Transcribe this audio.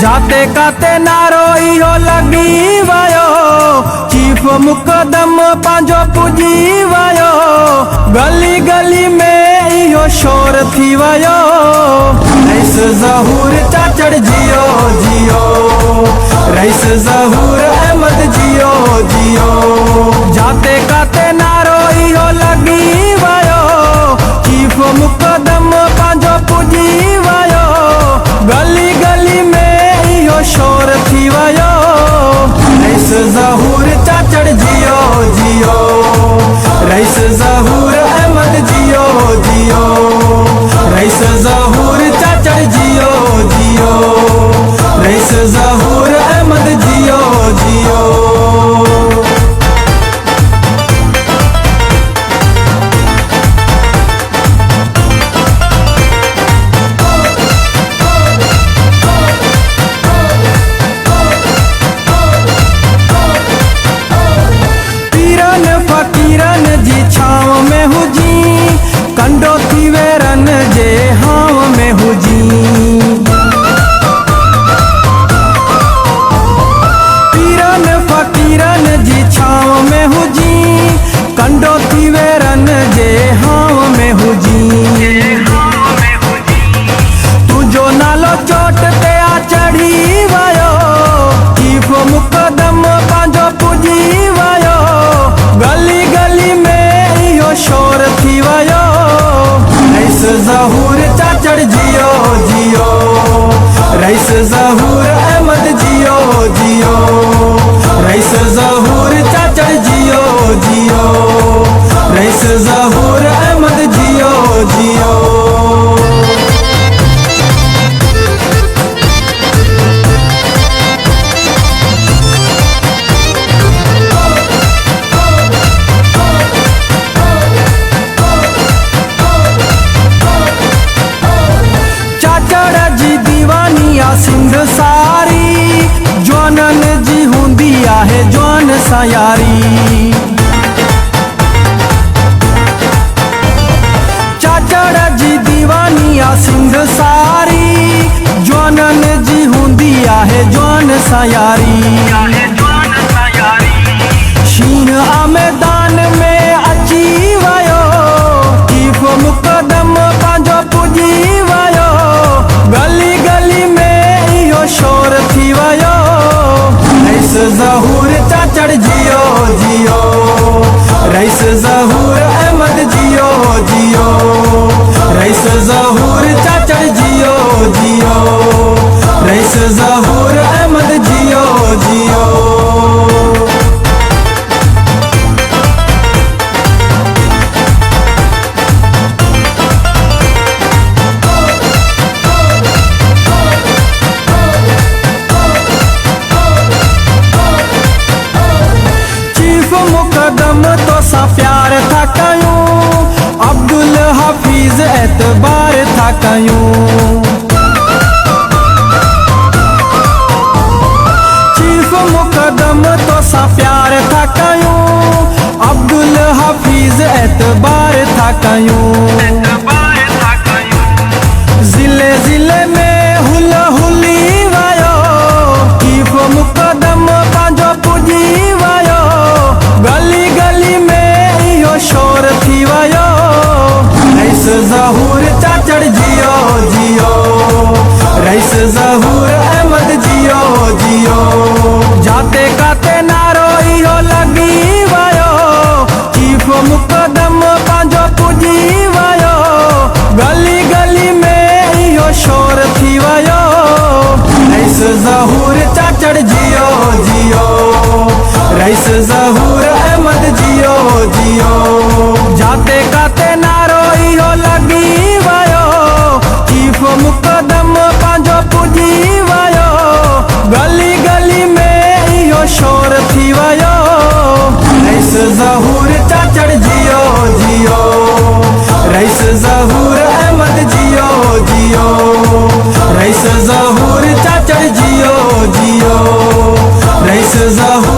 जाते काते नारो इहो लगी वयो, चीफ मुकदम पांजो पुजी वयो, गली गली में इहो शोर थी वयो। रईस ज़हूर चाचड़ जियो जियो, रईस ज़हूर अहमद जियो जियो। जाते काते नारो इहो लगी वयो, चीफ मुकदम पांजो पुजी वयो, गली गली में इहो शोर थी वयो। रईस ज़हूर चाचड़ जियो जियो, रईस ज़हूर अहमद जियो जियो, रईस ज़हूर चाचड़ जियो जियो, रईस ज़हूर अहमद जियो जियो। फकीरन जी छाव में हुजी, कंडो थी वेरन जे हाव में हुजी। पीरन फकीरन जी छाव में हुजी, कंडो थी वेरन जे हाव में हुजी। तुझो नालो चोट ते आ चढ़ी वयो, चीफ मुकदम पांजो पुजी वयो, गली गली में इहो शोर थी वयो। रईस ज़हूर चाचड़ जियो जियो, रईस ज़हूर अहमद जियो जियो, रईस ज़हूर चाचड़ जियो जियो, रईस ज़हूर अहमद जियो जियो। सिंध सारी जवानन जी हुंदी आहे जवान सायारी। चाचड़ जी दीवानी आ सिंध सारी, जवानन जी हुंदी आहे जवान सायारी। शींह आ मैदान में अची वयो, चीफ मुकदम पांजो पुजी वयो, गली गली में शोर थी वयो। रईस ज़हूर चाचड़ जियो जियो, रईस ज़हूर अहमद जियो जियो, रईस ज़हूर चाचड़ जियो जियो, रईस ज़हूर अहमद जियो जियो। मुकदम तो सा प्यार था कयूं, अब्दुल हफीज एतबार था कयूं। चीफ मुकदम तो सा प्यार था कयूं, अब्दुल हफीज एतबार था कयूं। जिले जिले में हुल हुली वयो, चीफ मुकदम पांजो पुजी वयो, गली गली में इहो शोर थी वयो। रईस ज़हूर चाचड़ जियो जियो, रईस ज़हूर अहमद जियो जियो। जाते काते नारो इहो लगी वयो, चीफ मुकदम पांजो पुजी वयो, गली गली में इहो शोर थी वयो। रईस ज़हूर चाचड़ जियो जियो, रईस ज़हूर अहमद जियो जियो। जाते काते नारो इहो लगी वयो, चीफ मुकदम पांजो पुजी वयो, गली गली में इहो शोर थी वयो। रईस ज़हूर चाचड़ जियो जियो, रईस ज़हूर अहमद जियो जियो, रईस ज़हूर चाचड़ जियो जियो, रईस ज़हूर